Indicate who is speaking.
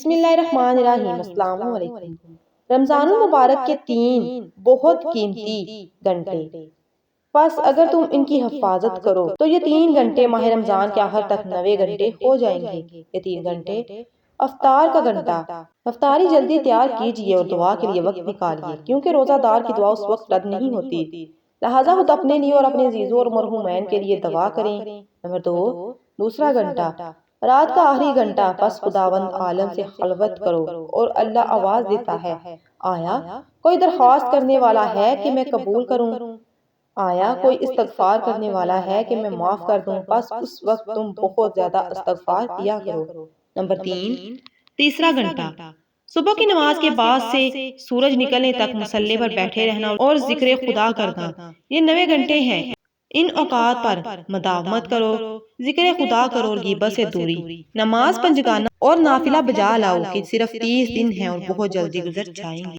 Speaker 1: بسم اللہ الرحمن الرحیم۔ السلام علیکم۔ رمضان المبارک کے 3 بہت قیمتی گھنٹے، بس اگر تم ان کی حفاظت کرو تو یہ 3 گھنٹے ماہ رمضان کے آخر تک 9 گھنٹے ہو جائیں گے۔ یہ 3 گھنٹے افطار کا گھنٹہ، افطاری جلدی تیار کیجئے اور دعا کے لیے وقت نکالیے، کیونکہ روزہ دار کی دعا اس وقت رد نہیں ہوتی، لہٰذا خود اپنے لیے اور اپنے عزیزوں اور مرحومین کے لیے دعا کریں۔ نمبر 2، دوسرا گھنٹہ، رات کا آخری گھنٹہ، پس خداوند عالم سے خلوت کرو اور اللہ آواز دیتا ہے، آیا کوئی درخواست کرنے والا ہے کہ میں قبول کروں؟ آیا کوئی استغفار کرنے والا ہے کہ میں معاف کر دوں؟ پس اس وقت تم بہت زیادہ استغفار کیا کرو۔ نمبر 3، تیسرا گھنٹہ، صبح کی نماز کے بعد سے سورج نکلنے تک مصلی پر بیٹھے رہنا اور ذکر خدا کرنا، یہ 9 گھنٹے ہیں۔ ان اوقات پر مداومت کرو، ذکر خدا کرو اور غیبت سے دوری، نماز پنجگانہ اور نافلہ بجا لاؤ کہ صرف 30 دن ہیں اور بہت جلدی گزر جائیں گے۔